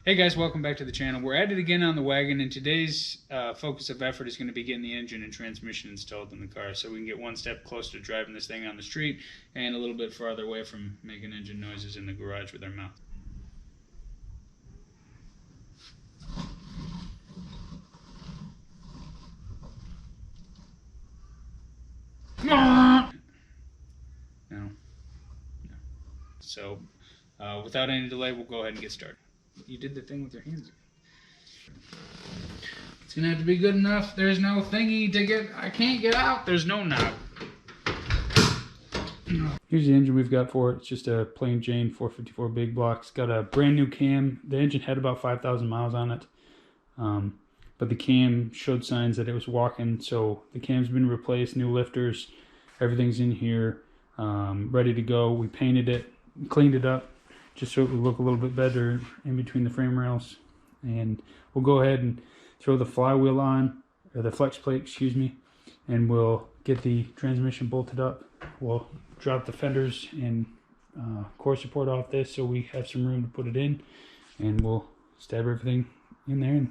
Hey guys, welcome back to the channel. We're at it again on the wagon, and today's focus of effort is going to be getting the engine and transmission installed in the car so we can get one step closer to driving this thing on the street and a little bit farther away from making engine noises in the garage with our mouth. No. So, without any delay, we'll go ahead and get started. You did the thing with your hands. It's gonna have to be good enough. There's no thingy to get. I can't get out. There's no knob. Here's the engine we've got for it. It's just a plain Jane 454 big block. It's got a brand new cam. The engine had about 5,000 miles on it, but the cam showed signs that it was walking. So the cam's been replaced, new lifters, everything's in here, ready to go. We painted it, cleaned it up, just so it would look a little bit better in between the frame rails. And we'll go ahead and throw the flywheel on, or the flex plate, excuse me, and we'll get the transmission bolted up. We'll drop the fenders and core support off this so we have some room to put it in, and we'll stab everything in there.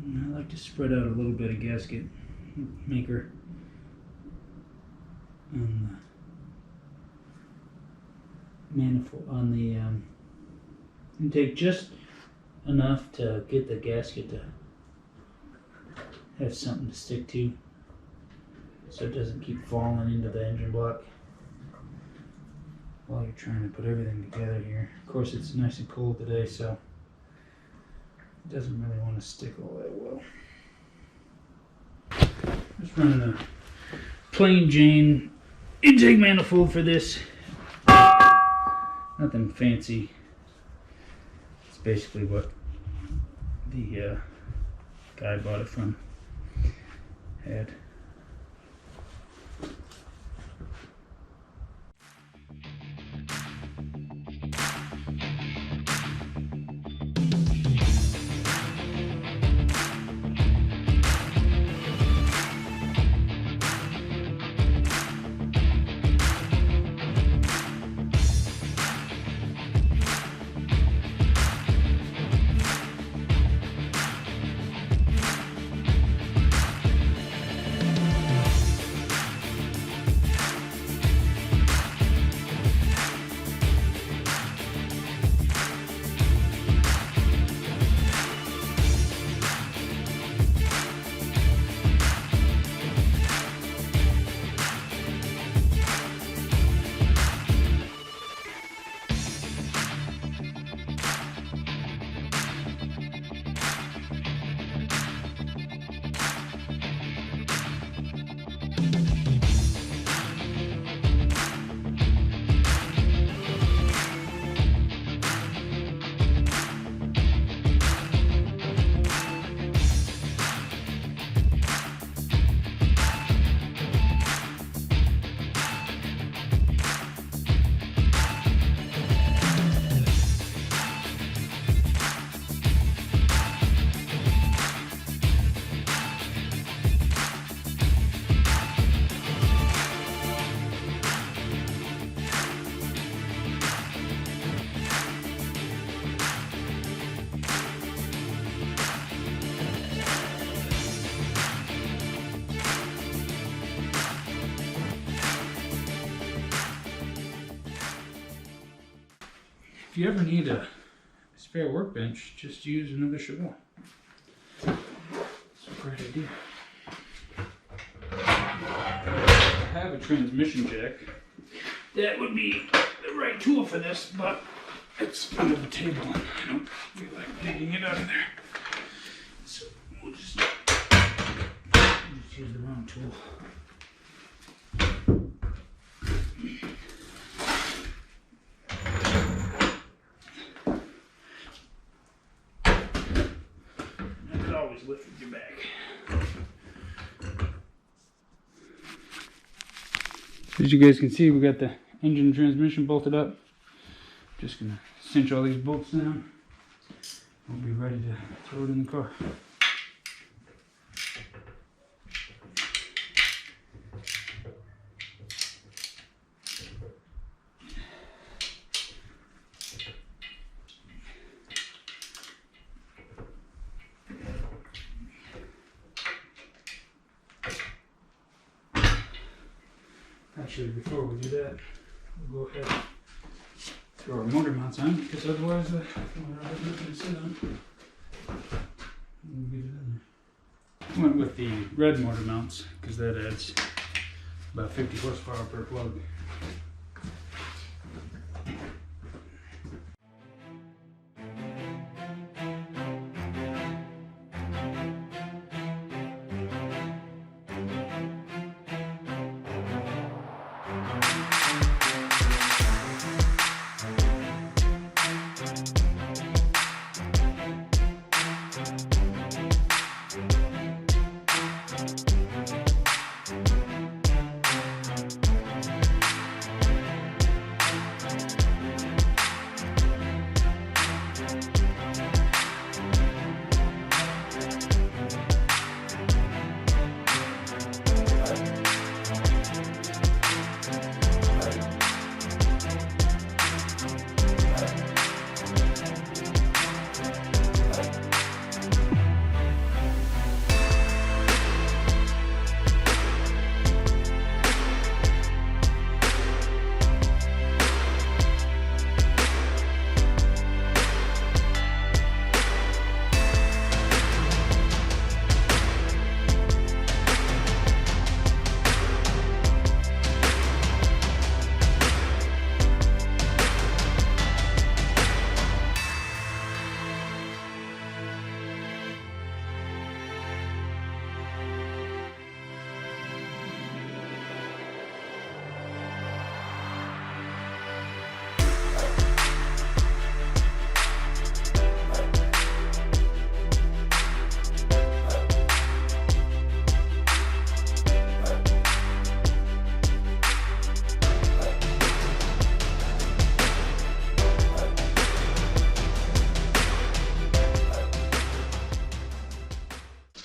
And I like to spread out a little bit of gasket maker on the manifold, on the intake, just enough to get the gasket to have something to stick to so it doesn't keep falling into the engine block while you're trying to put everything together here. Of course, it's nice and cold today, so it doesn't really want to stick all that well. Just running a plain Jane intake manifold for this. Nothing fancy. It's basically what the guy I bought it from had. If you ever need a spare workbench, just use another Chevelle. It's a great idea. I have a transmission jack. That would be the right tool for this, but it's under the table and I don't feel like digging it out of there. So we'll just use the wrong tool. And it always lifts with your bag. As you guys can see, we got the engine and transmission bolted up. Just gonna cinch all these bolts down. We'll be ready to throw it in the car. Actually, before we do that, we'll go ahead and throw our motor mounts on, because otherwise the motor has nothing to sit on. We'll get it in there. Went with the red motor mounts, because that adds about 50 horsepower per plug.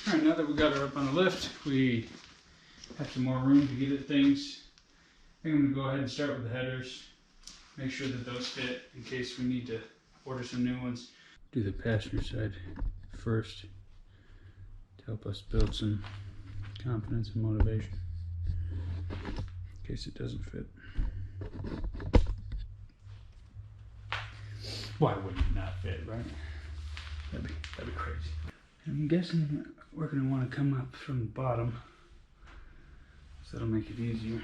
Alright, now that we got her up on the lift, we have some more room to get at things. I think I'm going to go ahead and start with the headers. Make sure that those fit in case we need to order some new ones. Do the passenger side first to help us build some confidence and motivation in case it doesn't fit. Why wouldn't it not fit, right? That'd be crazy. I'm guessing we're going to want to come up from the bottom, so that'll make it easier.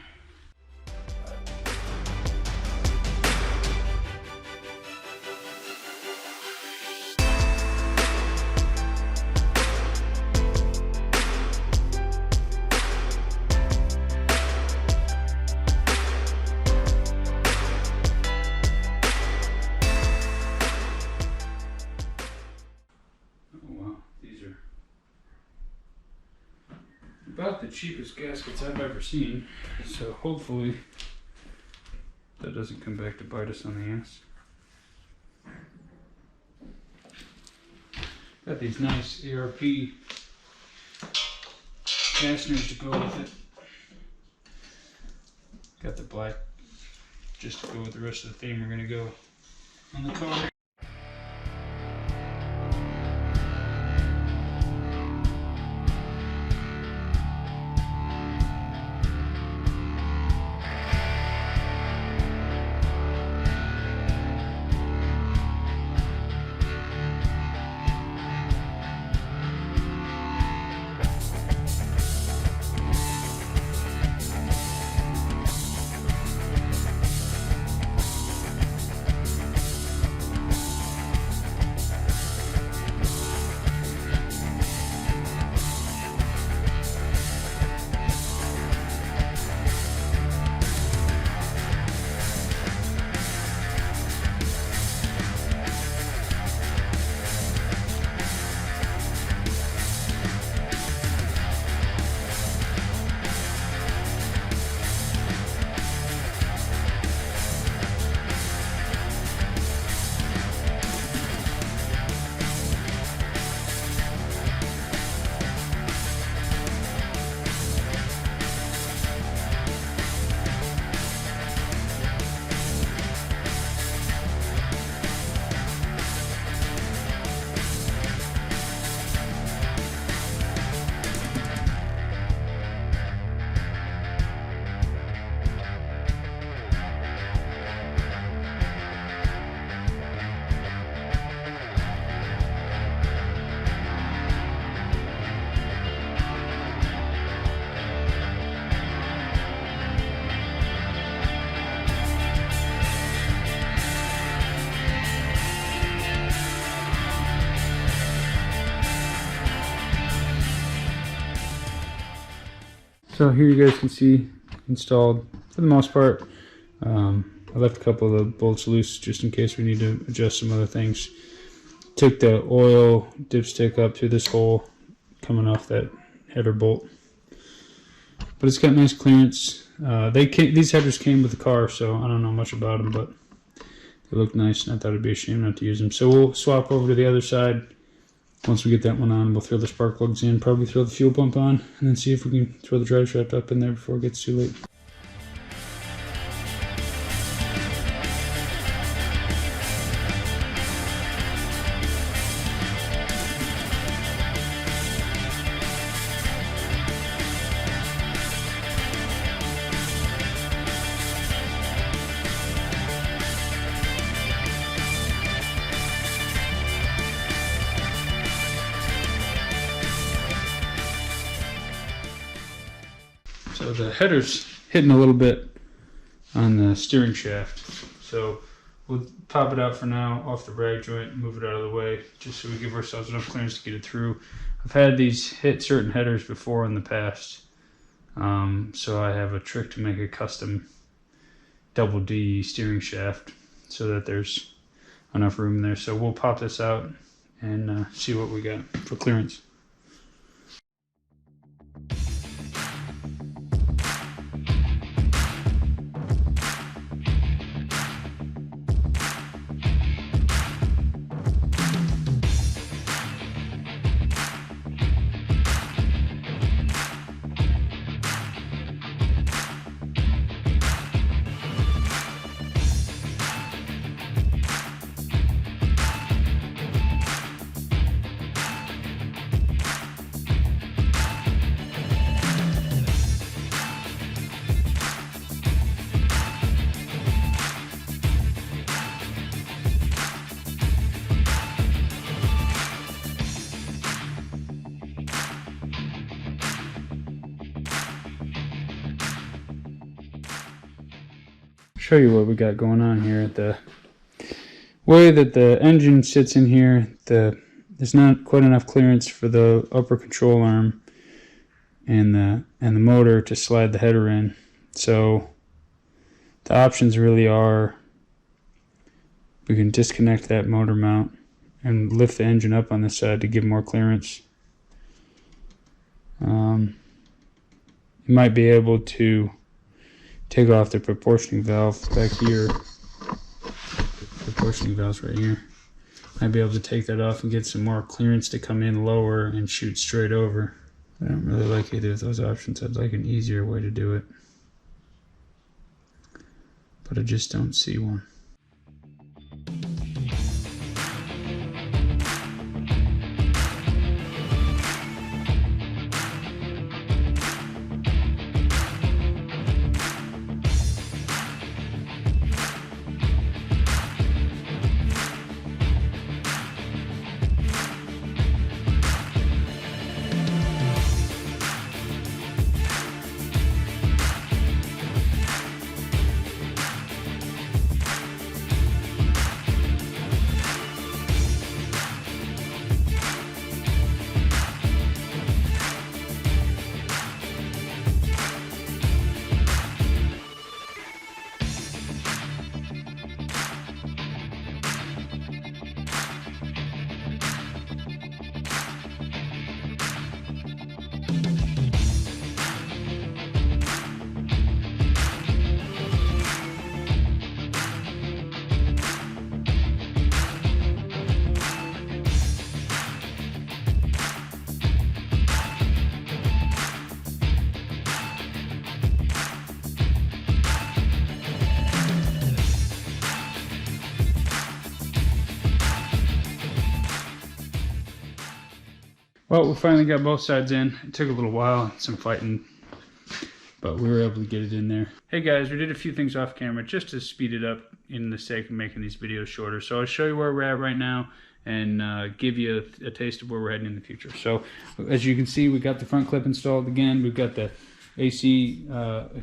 About the cheapest gaskets I've ever seen, so hopefully that doesn't come back to bite us on the ass. Got these nice ARP fasteners to go with it. Got the black just to go with the rest of the theme we're going to go on the car. So here you guys can see installed for the most part. I left a couple of the bolts loose just in case we need to adjust some other things. Took the oil dipstick up through this hole coming off that header bolt. But it's got nice clearance. These headers came with the car, so I don't know much about them, but they look nice, and I thought it'd be a shame not to use them. So we'll swap over to the other side. Once we get that one on, we'll throw the spark plugs in, probably throw the fuel pump on, and then see if we can throw the drive shaft up in there before it gets too late. So the header's hitting a little bit on the steering shaft. So we'll pop it out for now off the brake joint, move it out of the way, just so we give ourselves enough clearance to get it through. I've had these hit certain headers before in the past. So I have a trick to make a custom double D steering shaft so that there's enough room in there. So we'll pop this out and see what we got for clearance. Show you what we got going on here. The way that the engine sits in here, there's not quite enough clearance for the upper control arm and the motor to slide the header in. So the options really are, we can disconnect that motor mount and lift the engine up on this side to give more clearance. You might be able to take off the proportioning valve back here. The proportioning valve's right here. Might be able to take that off and get some more clearance to come in lower and shoot straight over. I don't really like either of those options. I'd like an easier way to do it, but I just don't see one. Well, we finally got both sides in. It took a little while, some fighting, but we were able to get it in there. Hey guys, we did a few things off camera just to speed it up in the sake of making these videos shorter. So I'll show you where we're at right now and give you a taste of where we're heading in the future. So as you can see, we got the front clip installed again. We've got the AC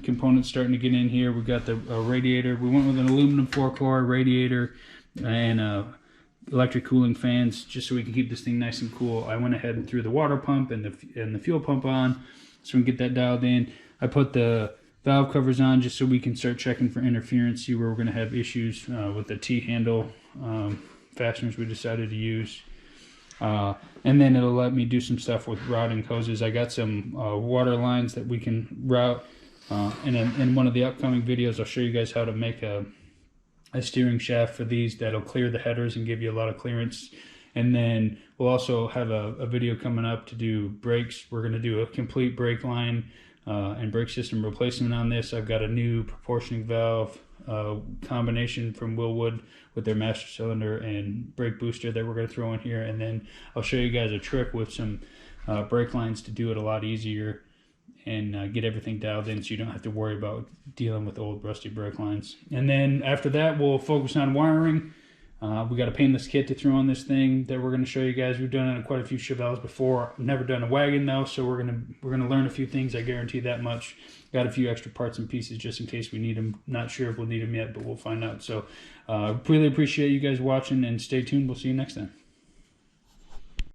components starting to get in here. We've got the radiator. We went with an aluminum 4-core radiator and electric cooling fans just so we can keep this thing nice and cool. I went ahead and threw the water pump and the fuel pump on so we can get that dialed in. I put the valve covers on just so we can start checking for interference, see where we're going to have issues with the T-handle fasteners we decided to use. And then it'll let me do some stuff with routing hoses. I got some water lines that we can route. And in one of the upcoming videos, I'll show you guys how to make a steering shaft for these that'll clear the headers and give you a lot of clearance. And then we'll also have a video coming up to do brakes. We're going to do a complete brake line and brake system replacement on this. I've got a new proportioning valve combination from Willwood with their master cylinder and brake booster that we're going to throw in here. And then I'll show you guys a trick with some brake lines to do it a lot easier and get everything dialed in so you don't have to worry about dealing with old rusty brake lines. And then after that, we'll focus on wiring. We got a painless kit to throw on this thing that we're going to show you guys. We've done it on quite a few Chevelles before. I've never done a wagon though, so we're gonna learn a few things. I guarantee that much. Got a few extra parts and pieces just in case we need them. Not sure if we'll need them yet, but we'll find out. So really appreciate you guys watching, and stay tuned. We'll see you next time.